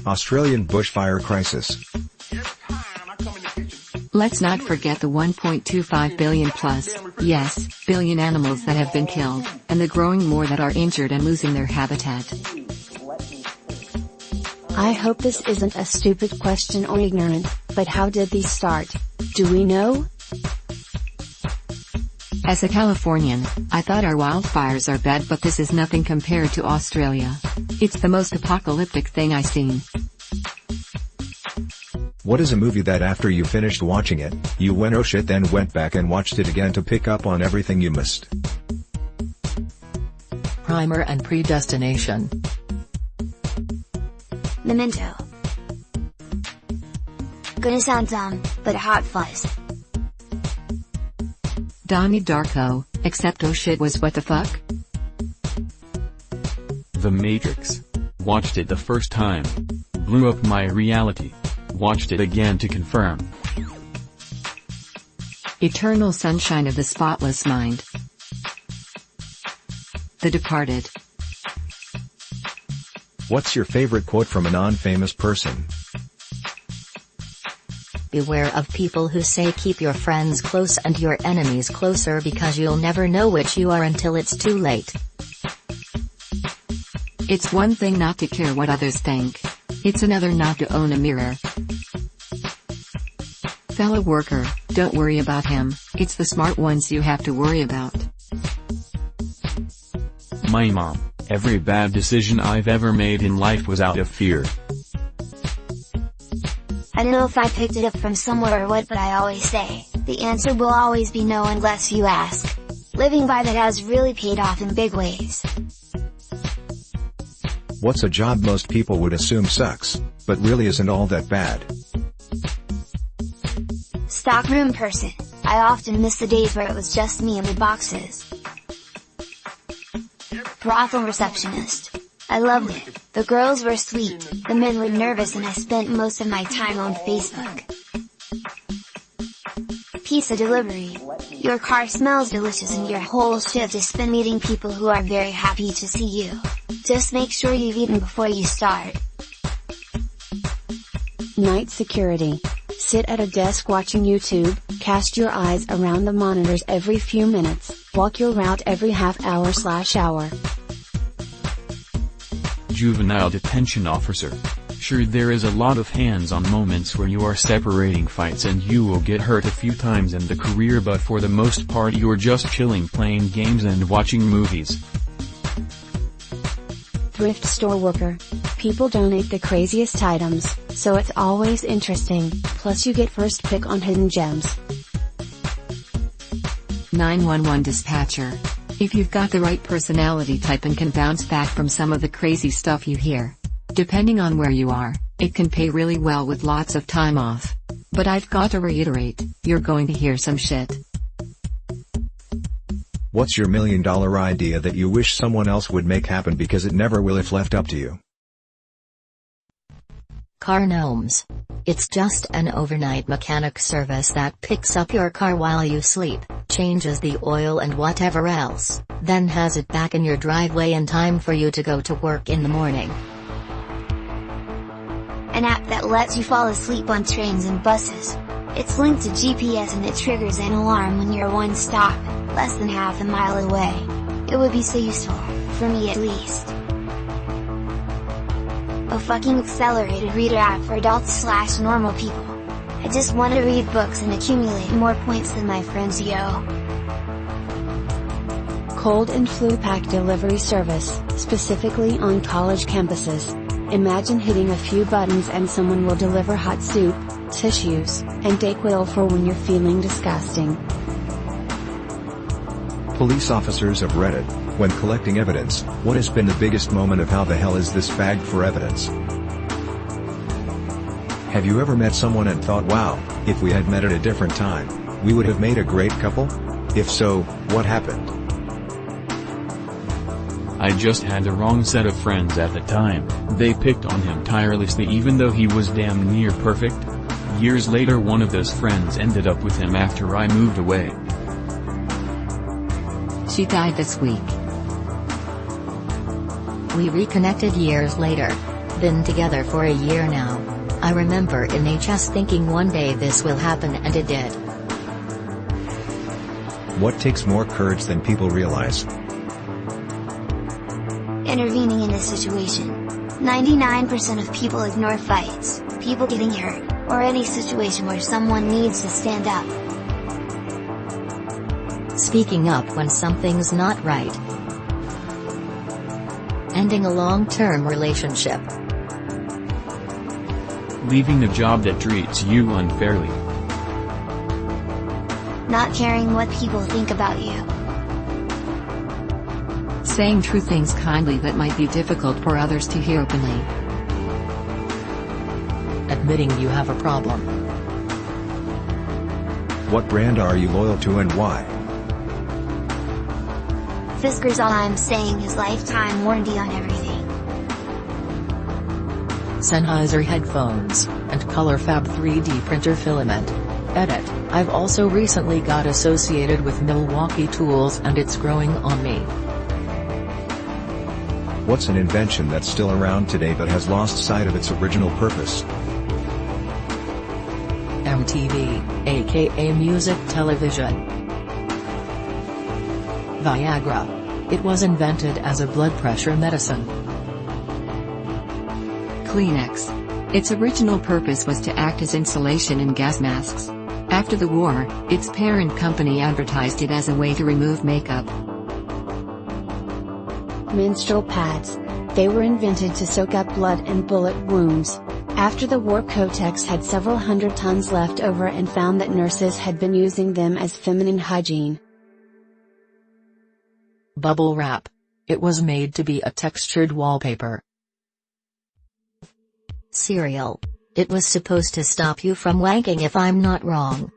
Australian bushfire crisis. Let's not forget the 1.25 billion plus, yes, billion animals that have been killed, and the growing more that are injured and losing their habitat. I hope this isn't a stupid question or ignorant, but how did these start? Do we know? As a Californian, I thought our wildfires are bad, but this is nothing compared to Australia. It's the most apocalyptic thing I've seen. What is a movie that after you finished watching it, you went oh shit, then went back and watched it again to pick up on everything you missed? Primer and Predestination. Memento. Gonna sound dumb, but Hot Fuzz. Donnie Darko, except oh shit was what the fuck? The Matrix. Watched it the first time. Blew up my reality. Watched it again to confirm. Eternal Sunshine of the Spotless Mind. The Departed. What's your favorite quote from a non-famous person? Beware of people who say keep your friends close and your enemies closer, because you'll never know which you are until it's too late. It's one thing not to care what others think. It's another not to own a mirror. Fellow worker, don't worry about him, it's the smart ones you have to worry about. My mom. Every bad decision I've ever made in life was out of fear. I don't know if I picked it up from somewhere or what, but I always say, the answer will always be no unless you ask. Living by that has really paid off in big ways. What's a job most people would assume sucks, but really isn't all that bad? Stockroom person. I often miss the days where it was just me and the boxes. Brothel receptionist. I loved it. The girls were sweet, the men were nervous, and I spent most of my time on Facebook. Pizza delivery. Your car smells delicious and your whole shift is spent meeting people who are very happy to see you. Just make sure you've eaten before you start. Night security. Sit at a desk watching YouTube, cast your eyes around the monitors every few minutes, walk your route every half-hour/hour. Juvenile detention officer. Sure, there is a lot of hands-on moments where you are separating fights and you will get hurt a few times in the career, but for the most part you're just chilling, playing games and watching movies. Thrift store worker. People donate the craziest items, so it's always interesting, plus you get first pick on hidden gems. 911 dispatcher. If you've got the right personality type and can bounce back from some of the crazy stuff you hear. Depending on where you are, it can pay really well with lots of time off. But I've got to reiterate, you're going to hear some shit. What's your $1 million idea that you wish someone else would make happen because it never will if left up to you? Car gnomes. It's just an overnight mechanic service that picks up your car while you sleep, changes the oil and whatever else, then has it back in your driveway in time for you to go to work in the morning. An app that lets you fall asleep on trains and buses. It's linked to GPS and it triggers an alarm when you're one stop, less than half a mile away. It would be so useful, for me at least. A fucking accelerated reader app for adults/normal people. I just want to read books and accumulate more points than my friends, yo. Cold and flu pack delivery service, specifically on college campuses. Imagine hitting a few buttons and someone will deliver hot soup, tissues, and Dayquil for when you're feeling disgusting. Police officers of Reddit, when collecting evidence, what has been the biggest moment of how the hell is this bagged for evidence? Have you ever met someone and thought, wow, if we had met at a different time, we would have made a great couple? If so, what happened? I just had the wrong set of friends at the time. They picked on him tirelessly even though he was damn near perfect. Years later one of those friends ended up with him after I moved away. She died this week. We reconnected years later. been together for a year now. I remember in HS thinking one day this will happen, and it did. What takes more courage than people realize? Intervening in a situation. 99% of people ignore fights, people getting hurt, or any situation where someone needs to stand up. Speaking up when something's not right. Ending a long-term relationship. Leaving a job that treats you unfairly. Not caring what people think about you. Saying true things kindly that might be difficult for others to hear openly. Admitting you have a problem. What brand are you loyal to and why? Fiskars, all I'm saying is lifetime warranty on everything. Sennheiser headphones, and ColorFab 3D printer filament. Edit, I've also recently got associated with Milwaukee Tools and it's growing on me. What's an invention that's still around today but has lost sight of its original purpose? MTV, aka music television. Viagra. It was invented as a blood pressure medicine. Kleenex. Its original purpose was to act as insulation in gas masks. After the war, its parent company advertised it as a way to remove makeup. Menstrual pads. They were invented to soak up blood and bullet wounds. After the war, Kotex had several hundred tons left over and found that nurses had been using them as feminine hygiene. Bubble wrap. It was made to be a textured wallpaper. Cereal. It was supposed to stop you from wanking, if I'm not wrong.